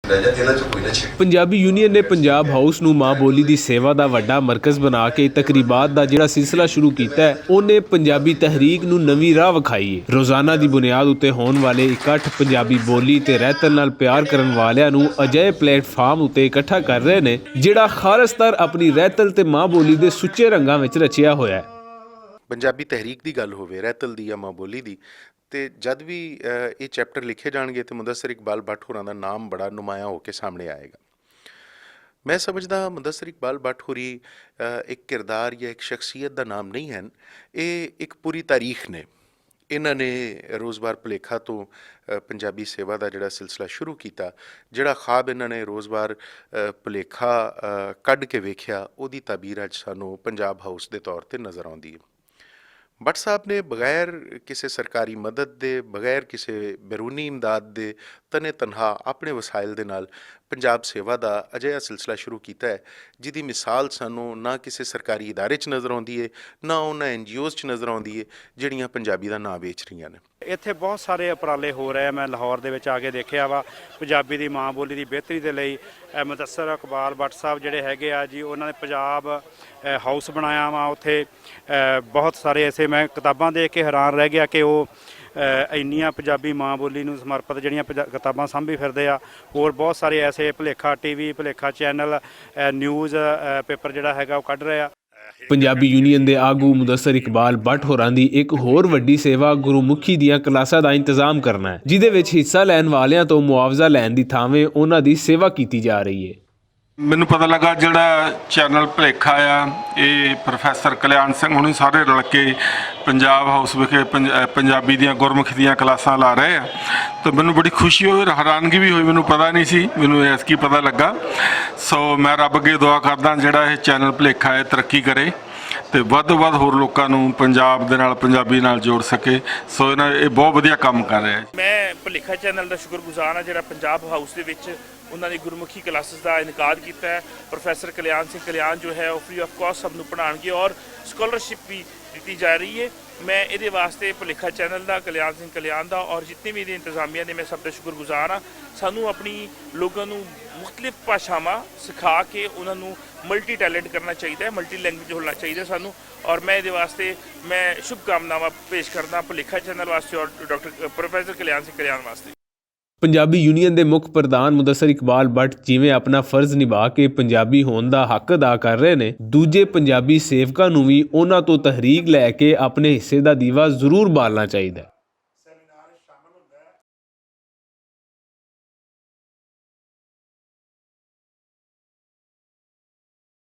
Punjabi union ने Punjab house नूं मां बोली दी सेवा दा वड्डा मरकज़ बना के तकरीबात दा जिहड़ा सिलसिला शुरू कीता है, उन्हें पंजाबी तहरीक नूं नवीं राह विखाई है। रोज़ाना दी बुनियाद उत्ते होण वाले इकट्ठ पंजाबी बोली ते रहतल नाल प्यार करन वालियां नूं अजिहे प्लेटफार्म उत्ते इकट्ठा कर रहे ने जिहड़ा खालसतर अपनी रहतल ते मां बोली दे सुच्चे रंगां विच रचिया होया है। पंजाबी तहरीक की गल होवे, रहतल दी या मां बोली दी, तो जद भी ये चैप्टर लिखे जाएंगे तो मुदस्सिर इकबाल भट्ट होरां दा नाम बड़ा नुमाया होकर सामने आएगा। मैं समझदा मुदस्सिर इकबाल भट्ट होरी एक किरदार या एक शख्सियत का नाम नहीं है, ये एक पूरी तारीख ने। इन्होंने रोज़बार भुलेखा तो पंजाबी सेवा का जिहड़ा सिलसिला शुरू किया, जिहड़ा ख्वाब इन्होंने रोज़बार भुलेखा कढ़ के वेख्या, उहदी ताबीर अज सानूं पंजाब हाउस के तौर पर नज़र आउंदी है। भट्ट साहब ने बगैर किसी सरकारी मदद दे, बगैर किसी बैरूनी इमदाद दे, तने तनहा अपने वसाइल दे नाल पंजाब सेवा का अजिहा सिलसिला शुरू किया है, जिहदी मिसाल सानूं ना किसी सरकारी इदारे च नज़र आउंदी है, ना उन्हां NGOs च नज़र आउंदी है जिहड़ियां पंजाबी का नाम बेच रही ने। ਇੱਥੇ बहुत सारे उपराले हो रहे हैं। मैं लाहौर ਦੇ ਵਿੱਚ ਆ ਕੇ ਦੇਖਿਆ ਵਾ ਪੰਜਾਬੀ ਦੀ ਮਾਂ ਬੋਲੀ ਦੀ ਬਿਹਤਰੀ ਦੇ ਲਈ ਮੁਦੱਸਰ ਇਕਬਾਲ ਭੱਟ ਸਾਹਿਬ ਜਿਹੜੇ ਹੈਗੇ ਆ ਜੀ, ਉਹਨਾਂ ਨੇ ਪੰਜਾਬ ਹਾਊਸ ਬਣਾਇਆ ਵਾ। ਉੱਥੇ ਬਹੁਤ ਸਾਰੇ ਐਸੇ ਮੈਂ ਕਿਤਾਬਾਂ ਦੇਖ ਕੇ ਹੈਰਾਨ ਰਹਿ ਗਿਆ ਕਿ ਉਹ ਇੰਨੀਆਂ ਪੰਜਾਬੀ ਮਾਂ ਬੋਲੀ ਨੂੰ ਸਮਰਪਿਤ ਜਿਹੜੀਆਂ ਕਿਤਾਬਾਂ ਸਾਂਭੀ ਫਿਰਦੇ ਆ। ਹੋਰ ਬਹੁਤ ਸਾਰੇ ਐਸੇ ਭੁਲੇਖਾ TV, ਭੁਲੇਖਾ ਚੈਨਲ, ਨਿਊਜ਼ ਪੇਪਰ ਜਿਹੜਾ ਹੈਗਾ ਉਹ ਕੱਢ ਰਹੇ ਆ। पंजाबी यूनियन के आगू मुदस्सिर इकबाल भट्ट होरां दी एक होर वड्डी सेवा गुरुमुखी दीआं क्लासां दा इंतजाम करना है, जिहदे विच हिस्सा लैण वालियां तो मुआवजा लैण दी थावें उन्हां दी सेवा कीती जा रही है। मैनूं पता लगा जिहड़ा चैनल भुलेखा आ, ये प्रोफैसर कल्याण सिंह हुणी सारे रल के पंजाब हाउस विखे पंजाबी दीआं गुरमुखी दीआं क्लासां ला रहे हैं, तो मैनूं बड़ी खुशी हुई, हैरानगी भी हुई। मैनूं पता नहीं सी, मैनूं ऐसकी पता लगा। सो मैं रब अगे दुआ करदा जिहड़ा ये चैनल भुलेखा है तरक्की करे ਤੇ ਵੱਧ ਤੋਂ ਵੱਧ ਹੋਰ ਲੋਕਾਂ ਨੂੰ ਪੰਜਾਬ ਦੇ ਨਾਲ ਪੰਜਾਬੀ ਨਾਲ ਜੋੜ ਸਕੇ। ਸੋ ਇਹਨਾਂ ਇਹ ਬਹੁਤ ਵਧੀਆ ਕੰਮ ਕਰ ਰਿਹਾ ਹੈ। ਮੈਂ ਭੁਲੇਖਾ ਚੈਨਲ ਦਾ ਸ਼ੁਕਰਗੁਜ਼ਾਰ ਹਾਂ ਜਿਹੜਾ ਪੰਜਾਬ ਹਾਊਸ ਦੇ ਵਿੱਚ ਉਹਨਾਂ ਦੀ ਗੁਰਮੁਖੀ ਕਲਾਸਿਸ ਦਾ ਇਨਕਾਦ ਕੀਤਾ ਹੈ। ਪ੍ਰੋਫੈਸਰ ਕਲਿਆਣ ਸਿੰਘ ਕਲਿਆਣ ਜੋ ਹੈ ਉਹ ਫ੍ਰੀ ਆਫ ਕਾਸਟ ਸਭ ਨੂੰ ਪੜ੍ਹਾਉਣਗੇ ਔਰ ਸਕਾਲਰਸ਼ਿਪ ਵੀ ਦਿੱਤੀ ਜਾ ਰਹੀ ਹੈ। मैं ये वास्ते भुलेखा चैनल का, कल्याण सिंह कल्याण का और जितने भी इंतजामिया ने मैं सब का शुक्रगुजार हाँ। सानू अपनी लोगों को मुख्तलिफ भाषावां सिखा के उन्होंने मल्टी टैलेंट करना चाहिए, मल्टी लैंग्वेज होना चाहिए सानू। और मैं ये वास्ते मैं शुभकामनावां पेश करदा भुलेखा चैनल वास्ते और डॉक्टर प्रोफैसर कल्याण सिंह कल्याण वास्ते। पंजाबी यूनियन के मुख प्रधान मुदस्सिर इकबाल भट्ट जिवें अपना फर्ज निभा के पंजाबी होने का हक अदा कर रहे हैं, दूजे पंजाबी सेवकां नूं भी उन्हां तों तहरीक लैके अपने हिस्से का दीवा जरूर बालना चाहिए।